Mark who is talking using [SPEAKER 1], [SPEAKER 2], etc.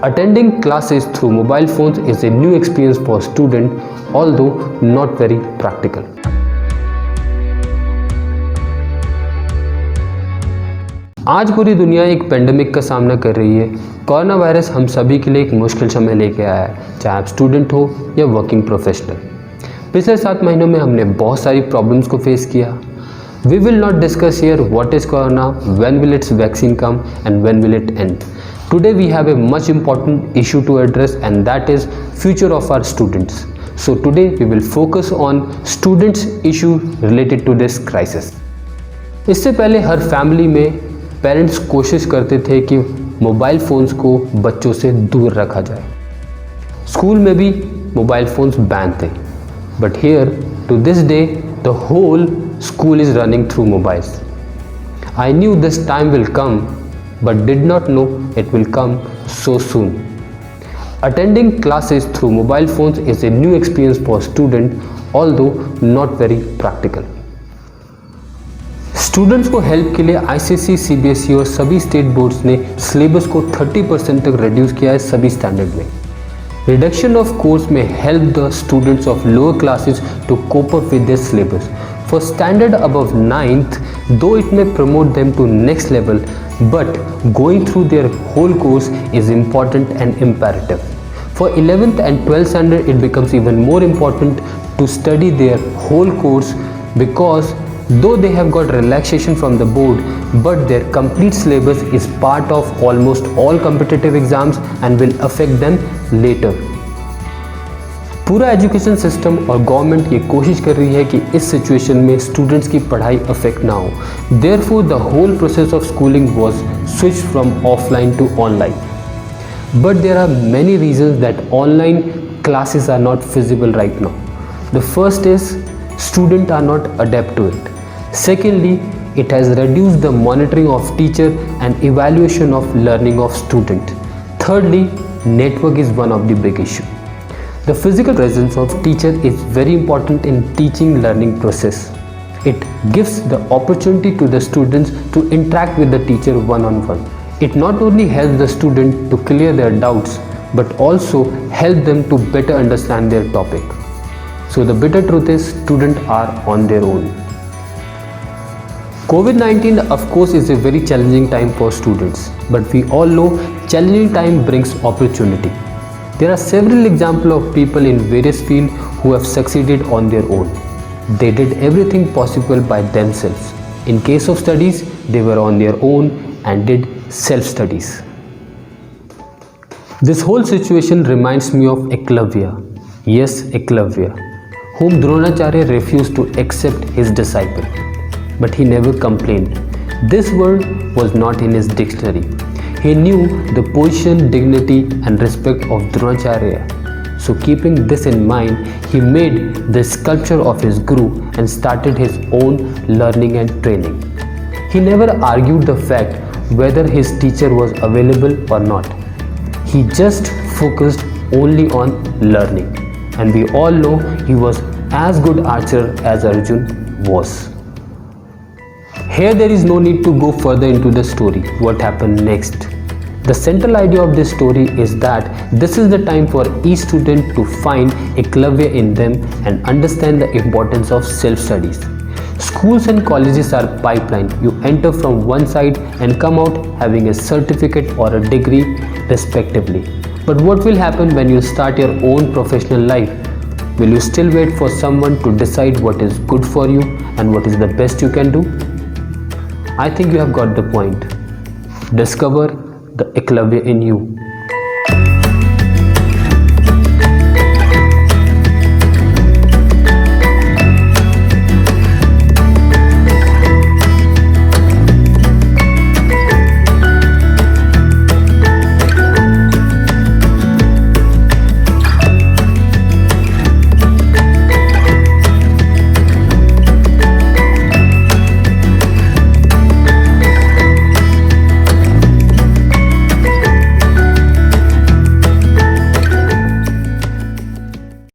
[SPEAKER 1] Attending classes through mobile phones is a new experience for students, although not very practical. आज पूरी दुनिया एक pandemic का सामना कर रही है। कोरोना वायरस हम सभी के लिए एक मुश्किल समय लेके आया है, चाहे आप स्टूडेंट हो या वर्किंग प्रोफेशनल। पिछले 7 महीनों में हमने बहुत सारी प्रॉब्लम्स को फेस किया। We will not discuss here what is corona, when will its vaccine come and when will it end. Today we have a much important issue to address, and that is future of our students. So today we will focus on students issue related to this crisis. इससे पहले हर family में parents कोशिश करते थे कि mobile phones को बच्चों से दूर रखा जाए। स्कूल में भी मोबाइल फ़ोन्स बैन थे, but here to this day the whole school is running through mobiles. I knew this time will come, but did not know it will come so soon. Attending classes through mobile phones is a new experience for students, although not very practical. Students को help के लिए ICSE, CBSE और सभी state boards ने syllabus को 30% तक reduce किया है सभी स्टैंडर्ड में. Reduction of course may help the students of lower classes to cope up with their syllabus. For standard above 9th, though it may promote them to next level, but going through their whole course is important and imperative. For 11th and 12th standard, it becomes even more important to study their whole course, because though they have got relaxation from the board, but their complete syllabus is part of almost all competitive exams and will affect them later. पूरा education system और government ये कोशिश कर रही है कि इस situation में स्टूडेंट्स की पढ़ाई अफेक्ट ना हो. Therefore the whole process of schooling was switched from offline to online. But there are many reasons that online classes are not feasible right now. The first is student are not adept to it. Secondly, it has reduced the monitoring of teacher and evaluation of learning of student. Thirdly, network is one of the big issue. The physical presence of teacher is very important in teaching learning process. It gives the opportunity to the students to interact with the teacher one-on-one. It not only helps the student to clear their doubts, but also help them to better understand their topic. So the bitter truth is students are on their own. COVID-19 of course is a very challenging time for students, but we all know challenging time brings opportunity. There are several examples of people in various fields who have succeeded on their own. They did everything possible by themselves. In case of studies, they were on their own and did self-studies. This whole situation reminds me of Eklavya. Yes, Eklavya, whom Dronacharya refused to accept his disciple. But he never complained. This word was not in his dictionary. He knew the position, dignity and respect of Dronacharya. So keeping this in mind, he made the sculpture of his guru and started his own learning and training. He never argued the fact whether his teacher was available or not. He just focused only on learning. And we all know he was as good archer as Arjun was. Here there is no need to go further into the story. What happened next? The central idea of this story is that this is the time for each student to find Eklavya in them and understand the importance of self-studies. Schools and colleges are pipeline. You enter from one side and come out having a certificate or a degree respectively. But what will happen when you start your own professional life? Will you still wait for someone to decide what is good for you and what is the best you can do? I think you have got the point. Discover the Eklavya in you.